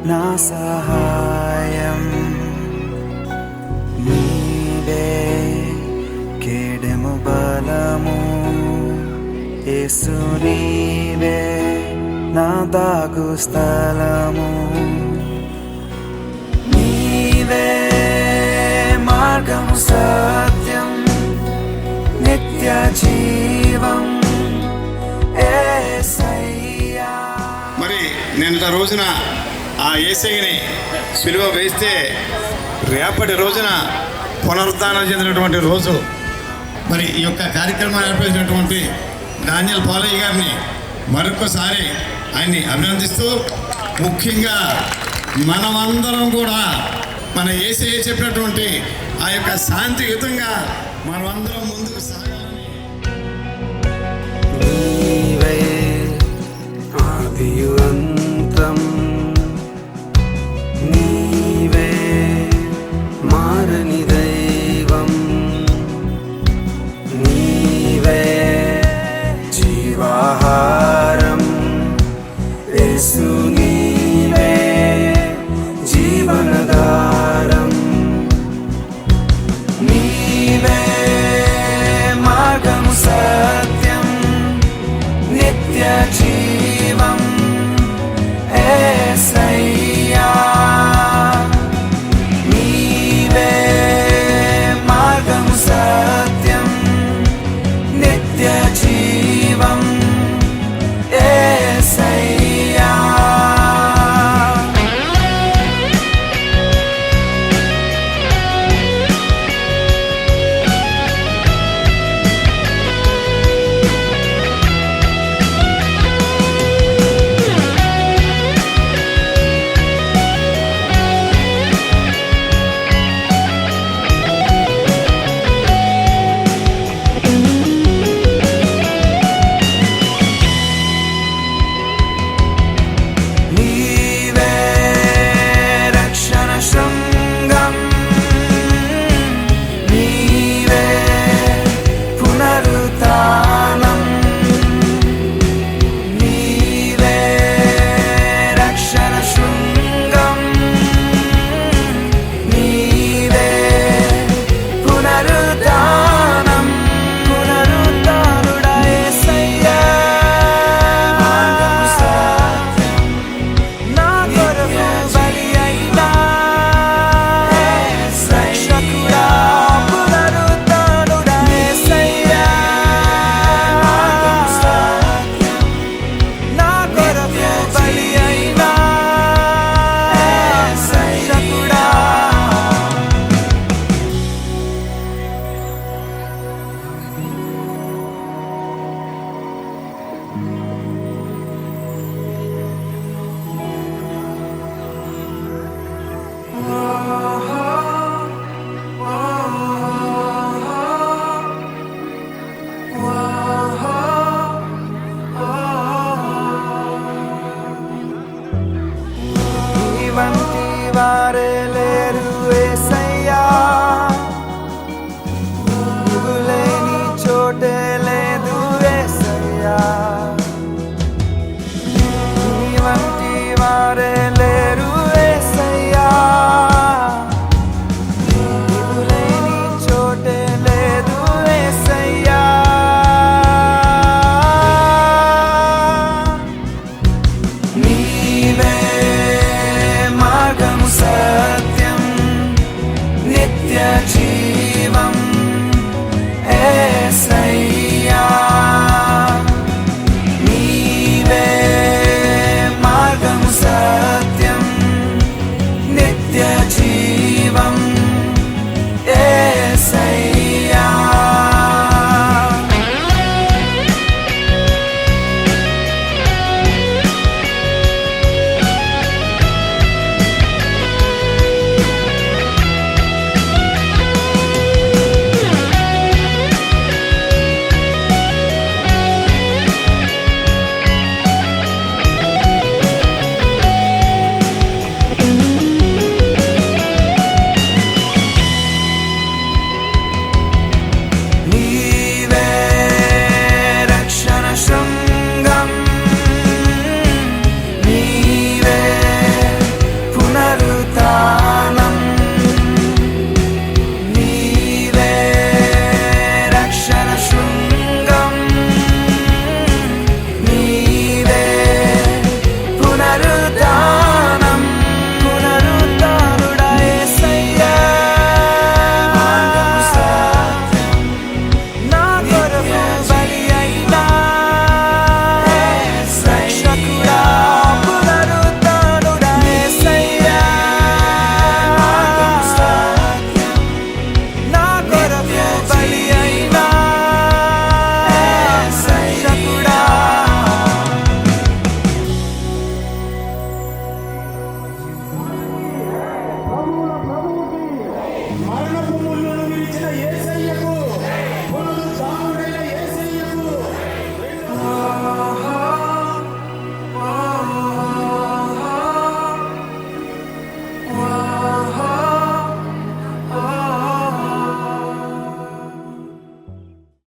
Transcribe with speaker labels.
Speaker 1: నా సహాయం నీవే కేడెము బలము యేసు నీవే నా దాగు స్థలము నీవే మార్గము సత్యం నిత్య జీవం యేసయ్యా.
Speaker 2: మరి నిన్న రోజున ఆ యేసయ్యని సిలువ వేస్తే రేపటి రోజున పునరుద్ధానం చెందినటువంటి రోజు. మరి ఈ యొక్క కార్యక్రమాన్ని ఏర్పరిచినటువంటి డానియల్ పాలయ్య గారిని మరొకసారి ఆయన్ని అభినందిస్తూ, ముఖ్యంగా మనమందరం కూడా మన యేసయ్య చెప్పినటువంటి ఆ యొక్క శాంతియుతంగా మనమందరం ముందుకు సాగాలని.
Speaker 1: నీవే ఆదియు అంతం, నీవే మారని దైవం, నీవే జీవాహారం యేసు నీవే జీవనధారం, నీవే మార్గము సత్యం నిత్య జీవం యేసయ్యా. నీవే మార్గము సత్యం నిత్య జీవం యేసయ్యా. నీవే రక్షణ శృంగం, నీవే పునరుత్థానం, నీవే రక్షణ శృంగం, నీవే పునరుత్థానం, పునరుత్థానుడా యేసయ్యా. నా కొరకు బలి అయినా రక్షకుడా, పునరుత్థానుడా యేసయ్యా. నా కొరకు బలి అయినా రక్షకుడా.